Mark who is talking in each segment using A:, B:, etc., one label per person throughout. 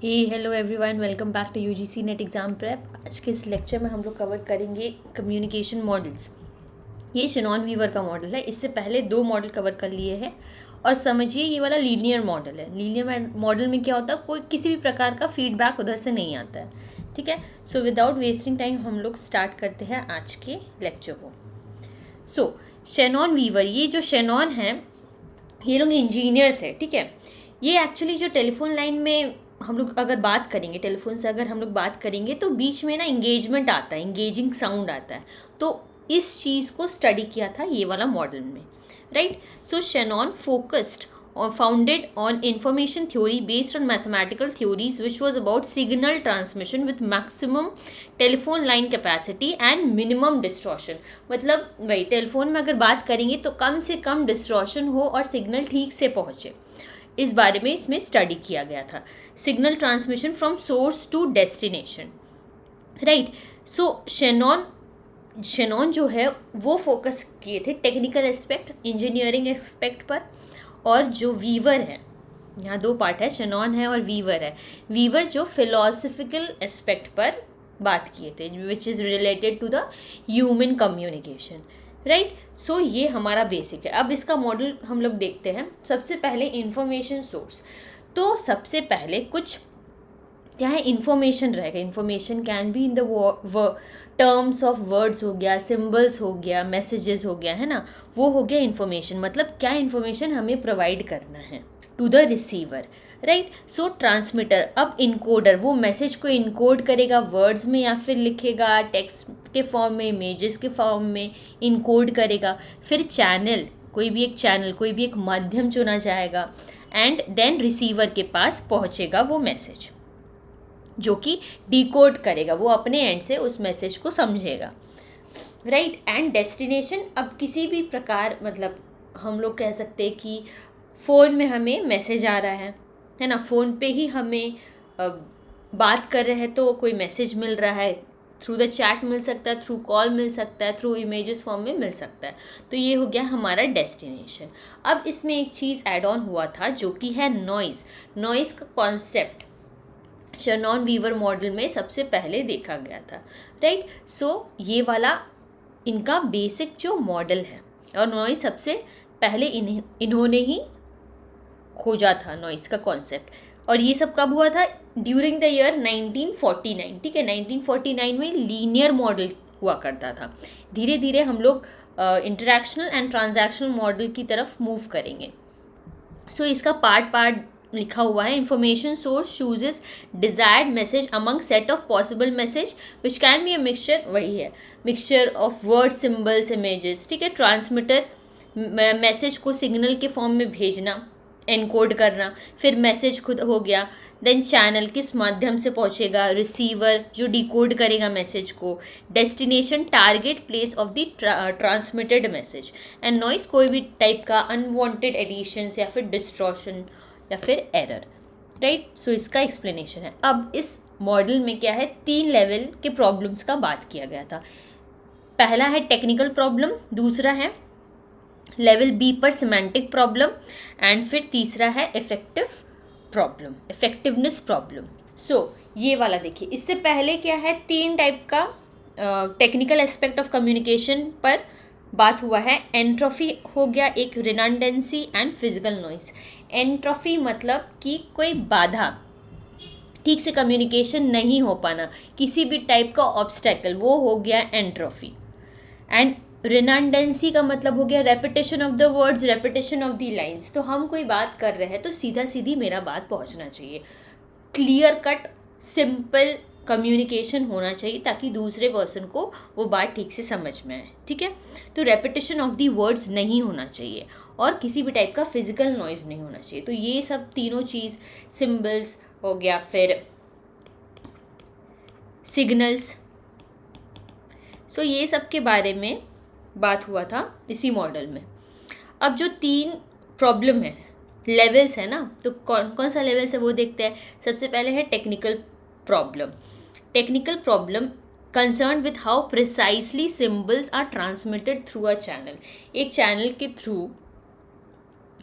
A: Hello everyone, welcome back to UGC NET exam prep. आज के इस लेक्चर में हम लोग कवर करेंगे कम्युनिकेशन मॉडल्स। ये शेनॉन वीवर का मॉडल है। इससे पहले दो मॉडल कवर कर लिए हैं। और समझिए, ये वाला लीनियर मॉडल है। लीनियर मॉडल में क्या होता है, कोई किसी भी प्रकार का फीडबैक उधर से नहीं आता है। ठीक है। सो विदाउट वेस्टिंग टाइम हम लोग स्टार्ट करते हैं आज के लेक्चर को। सो शेनॉन वीवर, ये जो शेनॉन है, ये लोग इंजीनियर थे। ठीक है। ये एक्चुअली जो टेलीफोन लाइन में हम लोग अगर बात करेंगे, टेलीफोन से अगर हम लोग बात करेंगे तो बीच में ना इंगेजमेंट आता है, इंगेजिंग साउंड आता है। तो इस चीज़ को स्टडी किया था ये वाला मॉडल में, right. So Shannon focused or founded on information theory based on mathematical theories which was about signal transmission with maximum telephone line capacity and minimum distortion। मतलब वही टेलीफोन में अगर बात करेंगे तो कम से कम डिस्टॉर्शन हो और सिग्नल ठीक से पहुँचे, इस बारे में इसमें स्टडी किया गया था। Signal transmission from source to destination, right. So Shannon जो है वो फोकस किए थे टेक्निकल एस्पेक्ट, इंजीनियरिंग एस्पेक्ट पर। और जो वीवर है, यहाँ दो पार्ट है, शेनॉन है और वीवर है। वीवर जो फिलोसफिकल एस्पेक्ट पर बात किए थे, which is related to the human communication, right. So ये हमारा बेसिक है। अब इसका मॉडल हम लोग देखते हैं। सबसे पहले इंफॉर्मेशन सोर्स। तो सबसे पहले कुछ क्या है, इन्फॉर्मेशन रहेगा। Information can be in the terms of words हो गया, सिम्बल्स हो गया, मैसेजेस हो गया, है ना। वो हो गया इन्फॉर्मेशन। मतलब क्या इन्फॉर्मेशन हमें प्रोवाइड करना है to the receiver, right. So transmitter, अब इनकोडर, वो मैसेज को इनकोड करेगा वर्ड्स में या फिर लिखेगा टेक्स्ट के फॉर्म में, इमेजेस के फॉर्म में इनकोड करेगा। फिर चैनल, कोई भी एक माध्यम चुना जाएगा एंड देन रिसीवर के पास पहुंचेगा वो मैसेज, जो कि डिकोड करेगा, वो अपने एंड से उस मैसेज को समझेगा, राइट। एंड डेस्टिनेशन, अब किसी भी प्रकार, मतलब हम लोग कह सकते हैं कि फ़ोन में हमें मैसेज आ रहा है ना। फ़ोन पे ही हमें बात कर रहे हैं तो कोई मैसेज मिल रहा है, थ्रू द चैट मिल सकता है, थ्रू कॉल मिल सकता है, थ्रू इमेजेस फॉर्म में मिल सकता है। तो ये हो गया हमारा डेस्टिनेशन। अब इसमें एक चीज़ ऐड ऑन हुआ था जो कि है नॉइज़। नॉइज़ का कॉन्सेप्ट शेनॉन वीवर मॉडल में सबसे पहले देखा गया था, राइट। सो ये वाला इनका बेसिक जो मॉडल है, और नॉइज़ सबसे पहले इन्होंने ही खोजा था, नॉइज़ का कॉन्सेप्ट। और ये सब कब हुआ था, ड्यूरिंग द ईयर 1949। ठीक है, 1949 में लीनियर मॉडल हुआ करता था। धीरे धीरे हम लोग इंटरैक्शनल एंड ट्रांजैक्शनल मॉडल की तरफ मूव करेंगे। सो इसका पार्ट लिखा हुआ है। Information source chooses desired message among set of possible message which can be a mixture, वही है, mixture of word, symbols, images. ठीक है। ट्रांसमीटर, मैसेज को सिग्नल के फॉर्म में भेजना, एनकोड करना। फिर मैसेज खुद हो गया। देन चैनल, किस माध्यम से पहुंचेगा। रिसीवर, जो डिकोड करेगा मैसेज को। Destination, target place of the transmitted message. And noise, कोई भी टाइप का अनवांटेड एडिशंस या फिर डिस्ट्रॉशन या फिर एरर, राइट। सो इसका एक्सप्लेनेशन है। अब इस मॉडल में क्या है, 3 लेवल के प्रॉब्लम्स का बात किया गया था। पहला है टेक्निकल प्रॉब्लम, दूसरा है लेवल बी पर सिमेंटिक प्रॉब्लम, एंड फिर तीसरा है इफेक्टिव प्रॉब्लम, इफेक्टिवनेस प्रॉब्लम। सो ये वाला देखिए। इससे पहले क्या है, 3 टाइप का टेक्निकल एस्पेक्ट ऑफ कम्युनिकेशन पर बात हुआ है। एंट्रोफी हो गया एक, रिडंडेंसी एंड फिजिकल नॉइस। एंट्रोफी मतलब कि कोई बाधा, ठीक से कम्युनिकेशन नहीं हो पाना, किसी भी टाइप का ऑब्स्टेकल, वो हो गया एंट्रोफी। एंड रिडंडेंसी का मतलब हो गया repetition of the words, repetition of the lines. तो हम कोई बात कर रहे हैं तो सीधा सीधी मेरा बात पहुंचना चाहिए, क्लियर कट सिंपल कम्युनिकेशन होना चाहिए, ताकि दूसरे पर्सन को वो बात ठीक से समझ में आए। ठीक है। तो रेपिटेशन ऑफ दी वर्ड्स नहीं होना चाहिए, और किसी भी टाइप का फिजिकल नॉइज नहीं होना चाहिए। तो ये सब तीनों चीज़, सिंबल्स हो गया, फिर सिग्नल्स, सो ये सब के बारे में बात हुआ था इसी मॉडल में। अब जो 3 प्रॉब्लम है, लेवल्स है ना, तो कौन कौन सा लेवल्स है वो देखते हैं। सबसे पहले है technical problem. Technical problem concern with how precisely symbols are transmitted through a channel. एक चैनल के थ्रू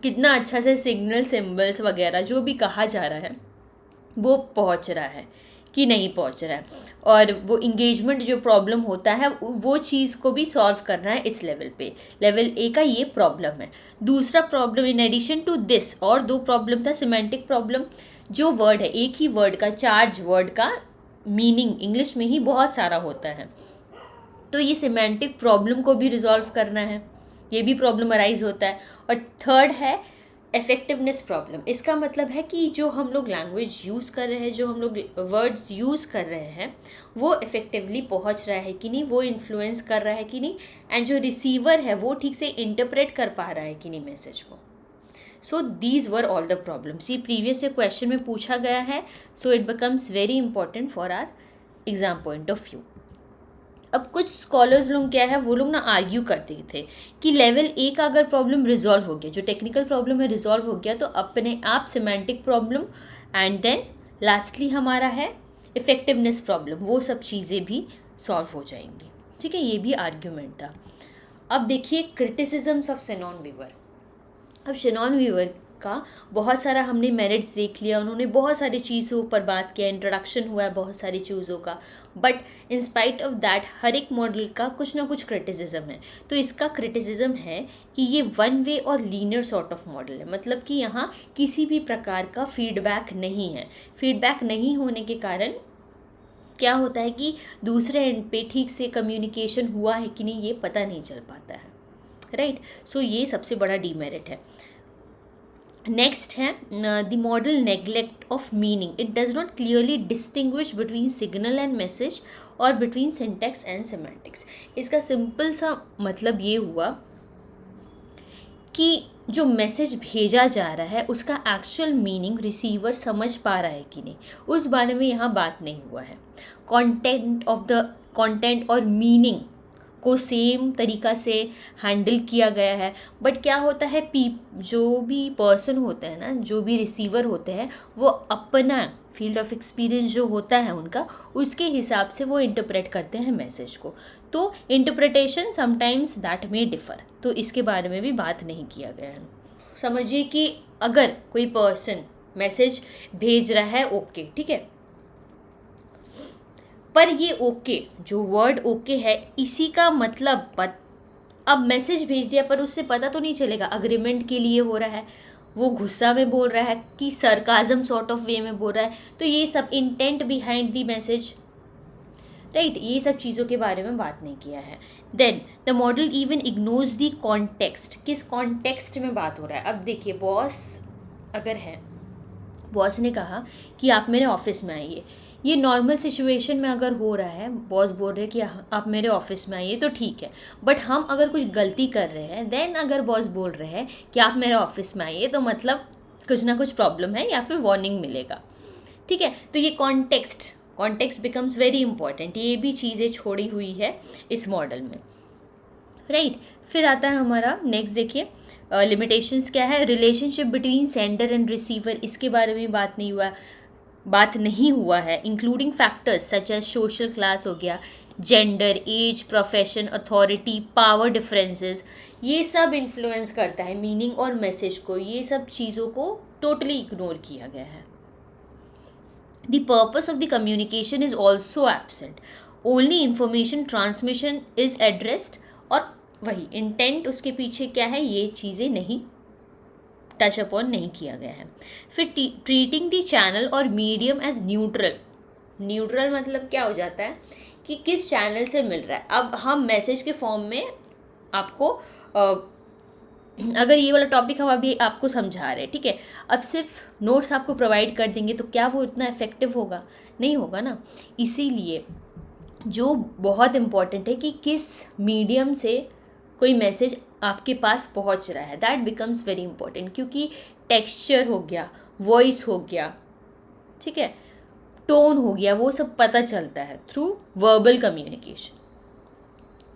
A: कितना अच्छा से सिग्नल, सिम्बल्स वगैरह जो भी कहा जा रहा है वो पहुंच रहा है कि नहीं पहुंच रहा है, और वो इंगेजमेंट जो प्रॉब्लम होता है वो चीज़ को भी सॉल्व करना है इस लेवल पे। लेवल ए का ये प्रॉब्लम है। दूसरा problem in addition to this, और दो प्रॉब्लम था सिमेंटिक प्रॉब्लम। जो वर्ड है, एक ही वर्ड का, चार्ज वर्ड का मीनिंग इंग्लिश में ही बहुत सारा होता है, तो ये सिमेंटिक प्रॉब्लम को भी रिजॉल्व करना है, ये भी प्रॉब्लम अराइज होता है। और थर्ड है इफेक्टिवनेस प्रॉब्लम। इसका मतलब है कि जो हम लोग लैंग्वेज यूज़ कर रहे हैं, जो हम लोग वर्ड्स यूज़ कर रहे हैं, वो इफ़ेक्टिवली पहुंच रहा है कि नहीं, वो इन्फ्लुएंस कर रहा है कि नहीं, एंड जो रिसीवर है वो ठीक से इंटरप्रेट कर पा रहा है कि नहीं मैसेज को। So these were all the problems. ये प्रीवियस से क्वेश्चन में पूछा गया है, so it becomes very important for our exam point of view. अब कुछ स्कॉलर्स लोग क्या है, वो लोग ना आर्ग्यू करते थे कि लेवल ए का अगर प्रॉब्लम रिजॉल्व हो गया, जो टेक्निकल प्रॉब्लम है रिजॉल्व हो गया, तो अपने आप semantic problem and then lastly हमारा है इफेक्टिवनेस प्रॉब्लम, वो सब चीज़ें भी सॉल्व हो जाएंगी। ठीक है, ये भी आर्ग्यूमेंट था। अब देखिए क्रिटिसिजम्स ऑफ शेनॉन वीवर। अब शेनॉन वीवर का बहुत सारा हमने मेरिट्स देख लिया, उन्होंने बहुत सारी चीज़ों पर बात किया, इंट्रोडक्शन हुआ है बहुत सारी चीज़ों का, but in spite of that हर एक मॉडल का कुछ ना कुछ क्रिटिसिज्म है। तो इसका क्रिटिसिज्म है कि ये वन वे और लीनियर सॉर्ट ऑफ मॉडल है, मतलब कि यहाँ किसी भी प्रकार का फीडबैक नहीं है। फीडबैक नहीं होने के कारण क्या होता है कि दूसरे एंड पे ठीक से कम्युनिकेशन हुआ है कि नहीं ये पता नहीं चल पाता है, राइट। सो ये सबसे बड़ा डीमेरिट है। नेक्स्ट है the model neglect of meaning. It does not clearly distinguish between signal and message और बिटवीन सिंटैक्स एंड सेमेंटिक्स। इसका सिंपल सा मतलब ये हुआ कि जो मैसेज भेजा जा रहा है उसका एक्चुअल मीनिंग रिसीवर समझ पा रहा है कि नहीं, उस बारे में यहाँ बात नहीं हुआ है। कंटेंट और मीनिंग को सेम तरीक़ा से हैंडल किया गया है, बट क्या होता है जो भी पर्सन होते हैं ना, जो भी रिसीवर होते हैं, वो अपना फील्ड ऑफ एक्सपीरियंस जो होता है उनका, उसके हिसाब से वो इंटरप्रेट करते हैं मैसेज को। तो इंटरप्रिटेशन समटाइम्स दैट में डिफ़र, तो इसके बारे में भी बात नहीं किया गया है। समझिए कि अगर कोई पर्सन मैसेज भेज रहा है ओके, ठीक है, पर ये ओके जो वर्ड ओके है, इसी का मतलब अब मैसेज भेज दिया पर उससे पता तो नहीं चलेगा अग्रीमेंट के लिए हो रहा है, वो गुस्सा में बोल रहा है कि सरकाज़म सॉर्ट ऑफ वे में बोल रहा है, तो ये सब intent behind the message, right, ये सब चीज़ों के बारे में बात नहीं किया है। Then the model even ignores the context, किस कॉन्टेक्स्ट में बात हो रहा है। अब देखिए बॉस अगर है, बॉस ने कहा कि आप मेरे ऑफिस में आइए, ये नॉर्मल सिचुएशन में अगर हो रहा है, बॉस बोल रहे हैं कि आप मेरे ऑफिस में आइए, तो ठीक है, बट हम अगर कुछ गलती कर रहे हैं, देन अगर बॉस बोल रहे हैं कि आप मेरे ऑफिस में आइए, तो मतलब कुछ ना कुछ प्रॉब्लम है या फिर वार्निंग मिलेगा, ठीक है। तो ये कॉन्टेक्स्ट बिकम्स वेरी इंपॉर्टेंट, ये भी चीज़ें छोड़ी हुई है इस मॉडल में, राइट। फिर आता है हमारा नेक्स्ट, देखिए लिमिटेशंस क्या है। Relationship between sender and receiver, इसके बारे में बात नहीं हुआ है। Including factors such as social class हो गया, gender, age, profession, authority, power differences, ये सब इन्फ्लुएंस करता है मीनिंग और मैसेज को। ये सब चीज़ों को टोटली इग्नोर किया गया है। The purpose of the communication is also absent, only information transmission is addressed, और वही इंटेंट उसके पीछे क्या है, ये चीज़ें नहीं टच अपॉन नहीं किया गया है। फिर ट्रीटिंग दी चैनल और मीडियम एज न्यूट्रल मतलब क्या हो जाता है कि किस चैनल से मिल रहा है। अब हम मैसेज के फॉर्म में आपको अगर ये वाला टॉपिक हम अभी आपको समझा रहे हैं, ठीक है, अब सिर्फ नोट्स आपको प्रोवाइड कर देंगे तो क्या वो इतना इफेक्टिव होगा, नहीं होगा ना। इसीलिए जो बहुत इम्पॉर्टेंट है कि किस मीडियम से कोई मैसेज आपके पास पहुंच रहा है, दैट बिकम्स वेरी इंपॉर्टेंट, क्योंकि टेक्सचर हो गया, वॉइस हो गया, ठीक है, टोन हो गया, वो सब पता चलता है थ्रू वर्बल कम्युनिकेशन।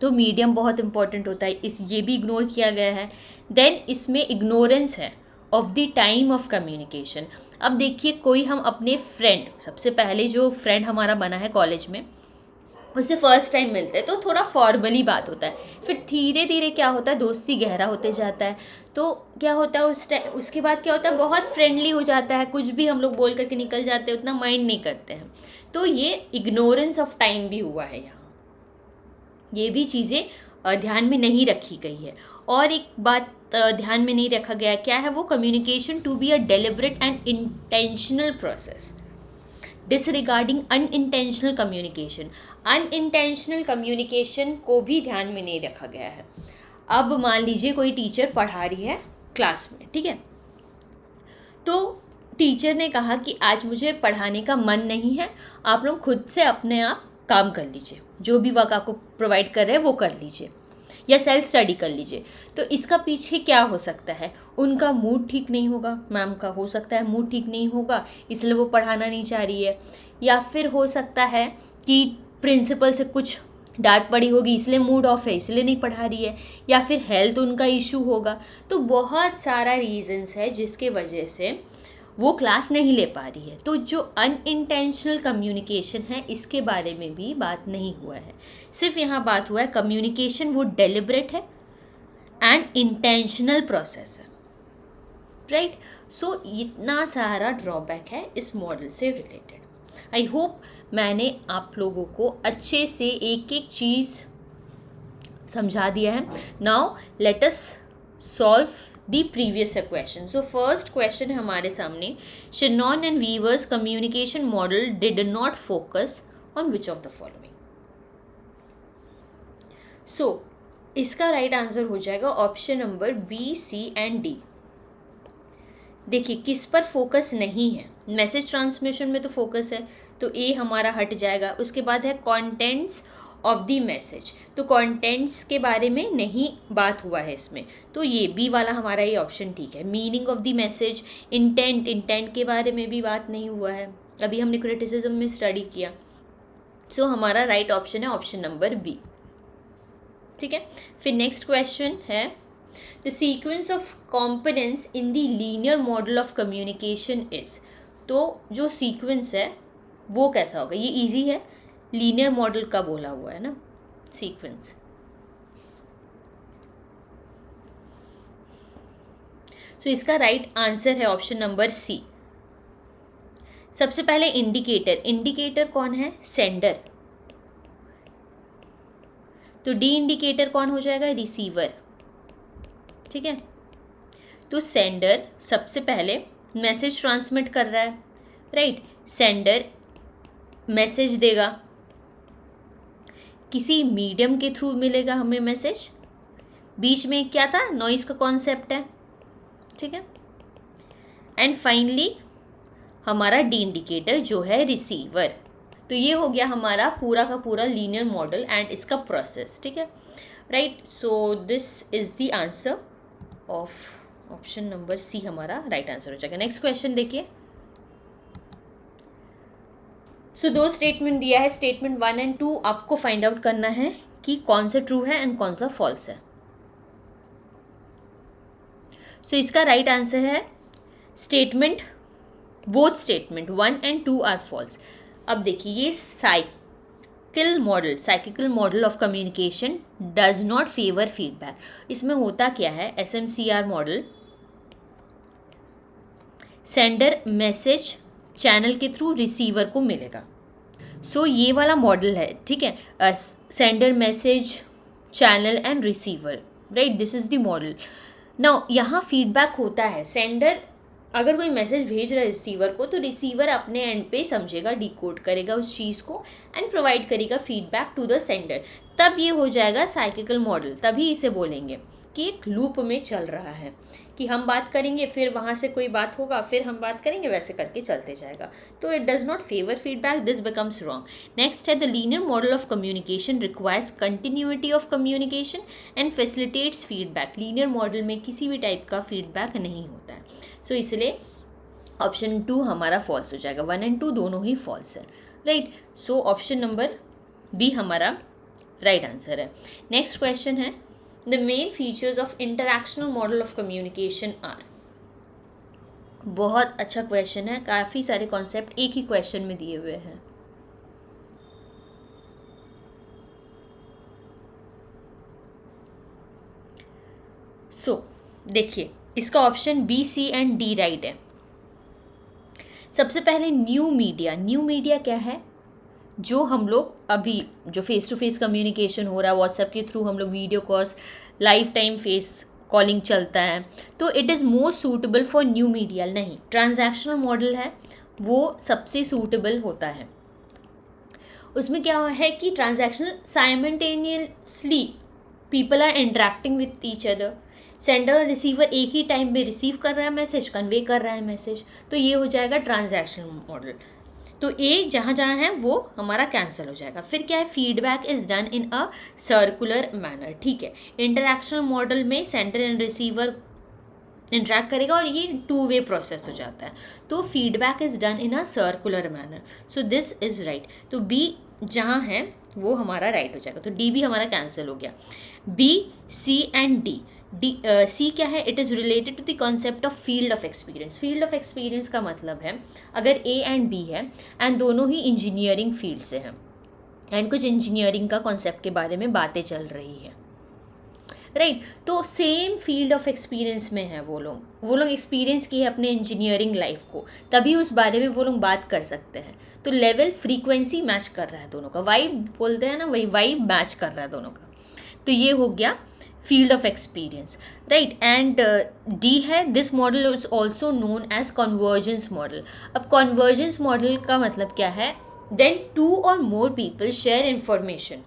A: तो मीडियम बहुत इंपॉर्टेंट होता है, ये भी इग्नोर किया गया है। देन इसमें इग्नोरेंस है of the time of communication. अब देखिए कोई हम अपने फ्रेंड, सबसे पहले जो फ्रेंड हमारा बना है कॉलेज में, उससे फर्स्ट टाइम मिलते हैं तो थोड़ा फॉर्मली बात होता है, फिर धीरे धीरे क्या होता है दोस्ती गहरा होते जाता है। तो क्या होता है उस टाइम, उसके बाद क्या होता है बहुत फ्रेंडली हो जाता है, कुछ भी हम लोग बोल करके निकल जाते हैं, उतना माइंड नहीं करते हैं। तो ये इग्नोरेंस ऑफ टाइम भी हुआ है यहाँ, ये भी चीज़ें ध्यान में नहीं रखी गई है। और एक बात ध्यान में नहीं रखा गया क्या है वो, communication to be a deliberate and intentional process disregarding unintentional communication. Unintentional communication को भी ध्यान में नहीं रखा गया है। अब मान लीजिए कोई टीचर पढ़ा रही है क्लास में, ठीक है, तो टीचर ने कहा कि आज मुझे पढ़ाने का मन नहीं है, आप लोग खुद से अपने आप काम कर लीजिए, जो भी वर्क आपको प्रोवाइड कर रहे हैं वो कर लीजिए या सेल्फ स्टडी कर लीजिए। तो इसका पीछे क्या हो सकता है, उनका मूड ठीक नहीं होगा, मैम का हो सकता है मूड ठीक नहीं होगा इसलिए वो पढ़ाना नहीं चाह रही है, या फिर हो सकता है कि प्रिंसिपल से कुछ डांट पड़ी होगी इसलिए मूड ऑफ है इसलिए नहीं पढ़ा रही है, या फिर हेल्थ उनका इशू होगा। तो बहुत सारा रीजंस है जिसके वजह से वो क्लास नहीं ले पा रही है। तो जो अनइंटेंशनल कम्युनिकेशन है इसके बारे में भी बात नहीं हुआ है, सिर्फ यहाँ बात हुआ है कम्युनिकेशन वो डेलिबरेट है एंड इंटेंशनल प्रोसेस है, राइट। सो इतना सारा ड्रॉबैक है इस मॉडल से रिलेटेड। आई होप मैंने आप लोगों को अच्छे से एक एक चीज़ समझा दिया है। Now let us solve the previous question. So first question है हमारे सामने, Shannon and Weaver's communication model did not focus on which of the following. So इसका राइट आंसर हो जाएगा option number B, C and D. देखिए किस पर focus नहीं है, मैसेज ट्रांसमिशन में तो फोकस है तो ए हमारा हट जाएगा। उसके बाद है कंटेंट्स ऑफ द मैसेज, तो कंटेंट्स के बारे में नहीं बात हुआ है इसमें, तो ये बी वाला हमारा ये ऑप्शन ठीक है। Meaning of the message, intent के बारे में भी बात नहीं हुआ है, अभी हमने क्रिटिसिज्म में स्टडी किया। सो हमारा राइट ऑप्शन है ऑप्शन नंबर बी, ठीक है। फिर नेक्स्ट क्वेश्चन है the sequence of components in the linear model of communication is. तो जो सीक्वेंस है वो कैसा होगा, ये इजी है, लीनियर मॉडल का बोला हुआ है ना सीक्वेंस। सो इसका राइट आंसर है ऑप्शन नंबर सी। सबसे पहले इंडिकेटर, इंडिकेटर कौन है, सेंडर, तो डी इंडिकेटर कौन हो जाएगा, रिसीवर, ठीक है। तो सेंडर सबसे पहले मैसेज ट्रांसमिट कर रहा है, राइट। सेंडर मैसेज देगा, किसी मीडियम के थ्रू मिलेगा हमें मैसेज, बीच में क्या था, नॉइस का कॉन्सेप्ट है, ठीक है। एंड फाइनली हमारा डी इंडिकेटर जो है रिसीवर। तो ये हो गया हमारा पूरा का पूरा लीनियर मॉडल एंड इसका प्रोसेस, ठीक है, right. So this is the answer of option number C, हमारा राइट आंसर हो जाएगा। नेक्स्ट क्वेश्चन देखिए। सो दो स्टेटमेंट दिया है, स्टेटमेंट 1 एंड 2 आपको फाइंड आउट करना है कि कौन सा ट्रू है एंड कौन सा फॉल्स है। सो इसका राइट आंसर है statement, both statement 1 and 2 are false. अब देखिए ये cyclical model of communication does not favour feedback. इसमें होता क्या है, SMCR model, sender message channel के थ्रू रिसीवर को मिलेगा। सो ये वाला मॉडल है, ठीक है, sender message channel and receiver, right, this is the model. Now यहाँ फीडबैक होता है, सेंडर अगर कोई मैसेज भेज रहा है रिसीवर को तो रिसीवर अपने एंड पे समझेगा, डिकोड करेगा उस चीज़ को एंड प्रोवाइड करेगा फीडबैक टू द सेंडर, तब ये हो जाएगा साइकिकल मॉडल। तभी इसे बोलेंगे कि एक लूप में चल रहा है, कि हम बात करेंगे फिर वहाँ से कोई बात होगा फिर हम बात करेंगे, वैसे करके चलते जाएगा। तो it does not favour feedback, this becomes wrong. Next है the linear model of communication requires continuity of communication and facilitates feedback. Linear model में किसी भी टाइप का फीडबैक नहीं होता है, सो इसलिए ऑप्शन 2 हमारा फॉल्स हो जाएगा। 1 एंड 2 दोनों ही फॉल्स है, right. So option number B हमारा राइट आंसर है। नेक्स्ट क्वेश्चन है the main features of interactional model of communication are. बहुत अच्छा क्वेश्चन है, काफ़ी सारे कॉन्सेप्ट एक ही क्वेश्चन में दिए हुए हैं। सो देखिए, इसका option B, C and D right है। सबसे पहले न्यू मीडिया क्या है? जो हम लोग अभी जो फेस टू फेस कम्युनिकेशन हो रहा है व्हाट्सएप के थ्रू, हम लोग video calls, life time face calling चलता है, तो it is most suitable for new media. नहीं, ट्रांजैक्शनल मॉडल है वो सबसे सूटेबल होता है। उसमें क्या है कि transactional simultaneously people are interacting with each other, sender और रिसीवर एक ही टाइम में रिसीव कर रहा है मैसेज, कन्वे कर रहा है मैसेज, तो ये हो जाएगा ट्रांजैक्शनल मॉडल। तो ए जहाँ जहाँ है वो हमारा कैंसिल हो जाएगा। फिर क्या है, feedback is done in a circular manner. ठीक है, इंटरैक्शनल मॉडल में सेंडर एंड रिसीवर इंटरैक्ट करेगा और ये 2 वे प्रोसेस हो जाता है। तो feedback is done in a circular manner, so this is right. तो बी जहाँ है वो हमारा राइट हो जाएगा, तो डी भी हमारा कैंसिल हो गया। B, C and D. C क्या है, it is related to the concept of field of experience. Field of experience का मतलब है अगर ए एंड बी है एंड दोनों ही इंजीनियरिंग फील्ड से हैं एंड कुछ इंजीनियरिंग का कॉन्सेप्ट के बारे में बातें चल रही है, राइट, तो सेम फील्ड ऑफ एक्सपीरियंस में है वो लोग एक्सपीरियंस किए अपने इंजीनियरिंग लाइफ को, तभी उस बारे में वो लोग बात कर सकते हैं। तो लेवल फ्रीक्वेंसी मैच कर रहा है दोनों का, वाइब बोलते हैं ना, वही वाइब मैच कर रहा है दोनों का। तो ये हो गया field of experience, right. And D है, this model is also known as convergence model. अब कन्वर्जेंस मॉडल का मतलब क्या है, देन 2 और मोर पीपल शेयर इन्फॉर्मेशन,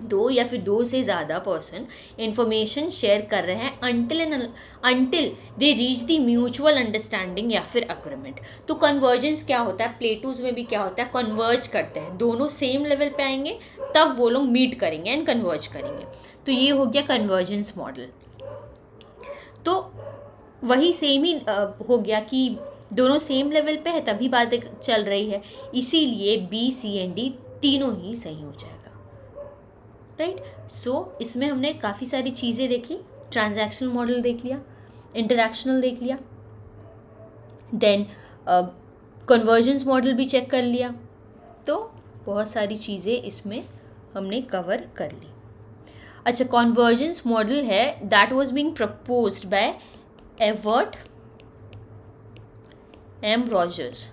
A: 2 या फिर 2 से ज़्यादा पर्सन इंफॉर्मेशन शेयर कर रहे हैं until they reach the mutual understanding या फिर अग्रीमेंट। तो कन्वर्जेंस क्या होता है, प्लेटूज में भी क्या होता है, कन्वर्ज करते हैं, दोनों सेम लेवल पे आएंगे तब वो लोग मीट करेंगे एंड कन्वर्ज करेंगे। तो ये हो गया कन्वर्जेंस मॉडल। तो वही सेम ही हो गया कि दोनों सेम लेवल पे है तभी बातें चल रही है, इसीलिए बी, सी एंड डी तीनों ही सही हो जाएगा, राइट। सो इसमें हमने काफ़ी सारी चीज़ें देखी, ट्रांजैक्शनल मॉडल देख लिया, इंटरैक्शनल देख लिया, देन कन्वर्जेंस मॉडल भी चेक कर लिया, तो बहुत सारी चीज़ें इसमें हमने कवर कर ली। अच्छा, कन्वर्जेंस मॉडल है that was being proposed by Everett M Rogers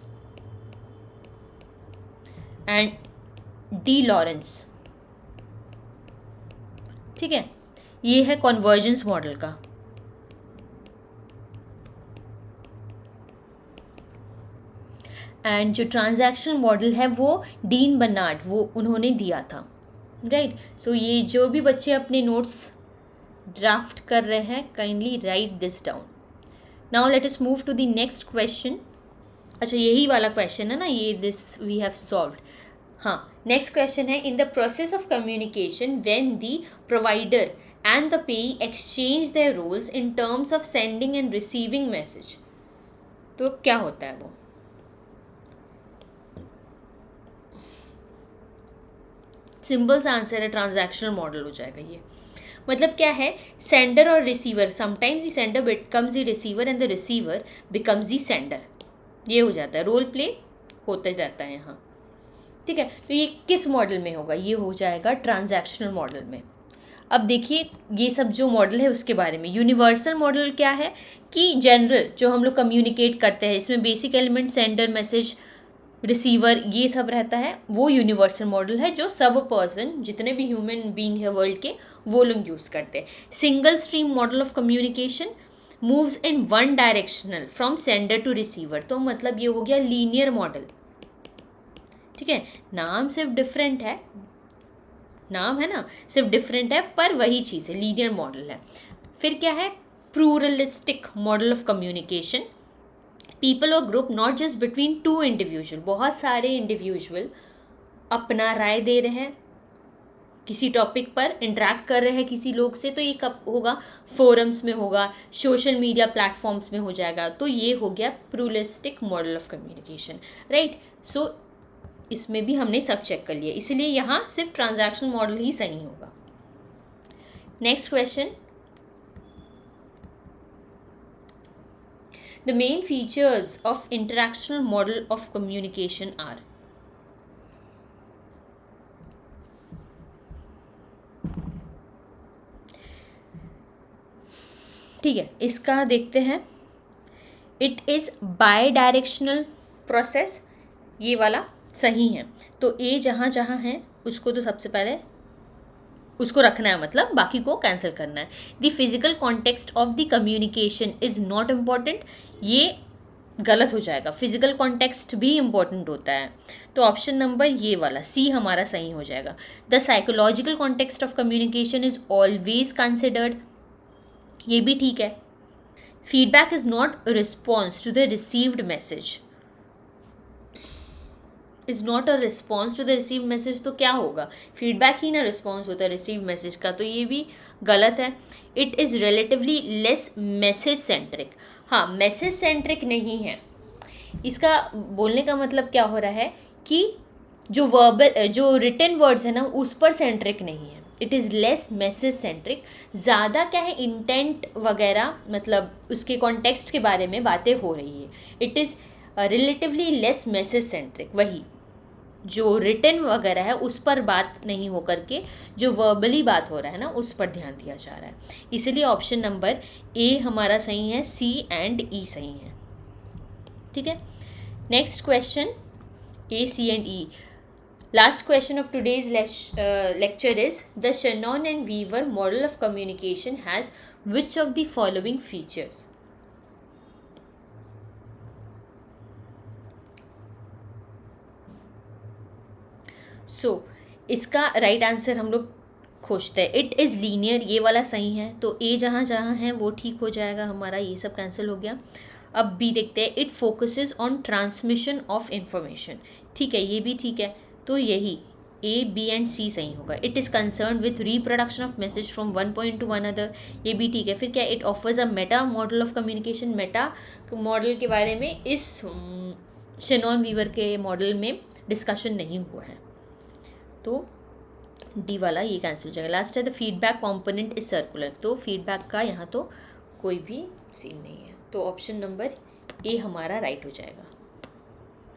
A: and D Lawrence. ठीक है, ये है कन्वर्जेंस मॉडल का। एंड जो ट्रांजैक्शनल मॉडल है वो डीन बर्नार्ड वो उन्होंने दिया था, राइट। सो ये जो भी बच्चे अपने नोट्स ड्राफ्ट कर रहे हैं, kindly write this down. Now let us move to the next question. अच्छा, यही वाला क्वेश्चन है ना ये, दिस वी हैव सॉल्व्ड। हाँ, नेक्स्ट क्वेश्चन है, in the process of communication when the provider and the payee exchange their roles in terms of sending and receiving message, तो क्या होता है वो? सिंपल सा आंसर है, ट्रांजैक्शनल मॉडल हो जाएगा ये। मतलब क्या है, सेंडर और receiver, sometimes the sender becomes the receiver and the receiver becomes the sender, ये हो जाता है, रोल प्ले होता रहता है यहाँ। ठीक है, तो ये किस मॉडल में होगा, ये हो जाएगा ट्रांजैक्शनल मॉडल में। अब देखिए ये सब जो मॉडल है उसके बारे में। यूनिवर्सल मॉडल क्या है कि जनरल जो हम लोग कम्युनिकेट करते हैं, इसमें basic element sender, message, receiver, ये सब रहता है, वो यूनिवर्सल मॉडल है जो सब पर्सन, जितने भी ह्यूमन बीइंग है वर्ल्ड के, वो लोग यूज़ करते हैं। Single stream model of communication moves in one directional from sender to receiver, तो मतलब ये हो गया लीनियर मॉडल। ठीक है, नाम सिर्फ डिफरेंट है, नाम है ना सिर्फ डिफरेंट है, पर वही चीज़ है, लीनियर मॉडल है। फिर क्या है, pluralistic model of communication, people और group not just between 2 individual, बहुत सारे इंडिविजुअल अपना राय दे रहे हैं किसी टॉपिक पर, इंटरेक्ट कर रहे हैं किसी लोग से, तो ये कब होगा, फोरम्स में होगा, सोशल मीडिया प्लेटफॉर्म्स में हो जाएगा, तो ये हो गया pluralistic model of communication, right. So इसमें भी हमने सब चेक कर लिया, इसलिए यहाँ सिर्फ ट्रांजैक्शनल मॉडल ही सही होगा। Next question, the main features of interactional model of communication are, ठीक है, इसका देखते हैं। It is by directional process, ये वाला सही है। तो ए जहाँ जहाँ है उसको तो सबसे पहले उसको रखना है, मतलब बाकी को कैंसिल करना है। The physical context of the communication is not important, ये गलत हो जाएगा। फिजिकल कॉन्टेक्स्ट भी इम्पॉर्टेंट होता है। तो ऑप्शन नंबर ये वाला सी हमारा सही हो जाएगा। The psychological context of communication is always considered, ये भी ठीक है। Feedback is not response to the received message, is not a response to the received message, तो क्या होगा? फीडबैक ही ना रिस्पॉन्स होता है रिसीव्ड मैसेज का, तो ये भी गलत है। It is relatively less message centric, हाँ मैसेज सेंट्रिक नहीं है। इसका बोलने का मतलब क्या हो रहा है कि जो वर्बल जो रिटन वर्ड्स है ना उस पर सेंट्रिक नहीं है। It is less message centric, ज़्यादा क्या है इंटेंट वगैरह, मतलब उसके कॉन्टेक्स्ट के बारे में बातें हो रही है। It is relatively less message centric, वही जो रिटन वगैरह है उस पर बात नहीं हो करके जो वर्बली बात हो रहा है ना उस पर ध्यान दिया जा रहा है। इसलिए ऑप्शन नंबर ए हमारा सही है, सी एंड ई सही है। ठीक है, next question A, C and E. Last question of today's lecture is the Shannon and Weaver model of communication has which of the following features? सो इसका राइट आंसर हम लोग खोजते हैं। इट इज़ लीनियर, ये वाला सही है, तो ए जहाँ जहाँ है वो ठीक हो जाएगा हमारा, ये सब कैंसिल हो गया। अब बी देखते हैं। It focuses on transmission of information, ठीक है, ये भी ठीक है, तो यही ए, बी एंड सी सही होगा। It is concern with reproduction of message from one point two one other, ये भी ठीक है। फिर क्या? It offers a Meta model of communication, Meta model के बारे में इस शेनॉन वीवर के मॉडल में डिस्कशन नहीं हुआ है, तो डी वाला ये कैंसिल हो जाएगा। लास्ट है the feedback component is circular, तो फीडबैक का यहाँ तो कोई भी सीन नहीं है, तो ऑप्शन नंबर ए हमारा राइट हो जाएगा।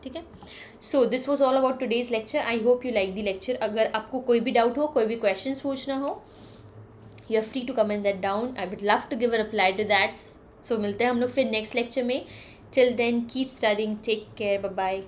A: ठीक है, so this was all about today's lecture. I hope you like the lecture. अगर आपको कोई भी डाउट हो, कोई भी क्वेश्चन पूछना हो, you are free to comment that down. I would love to give a reply to that. So मिलते हैं हम लोग फिर नेक्स्ट लेक्चर में। Till then keep studying, take care, bye bye.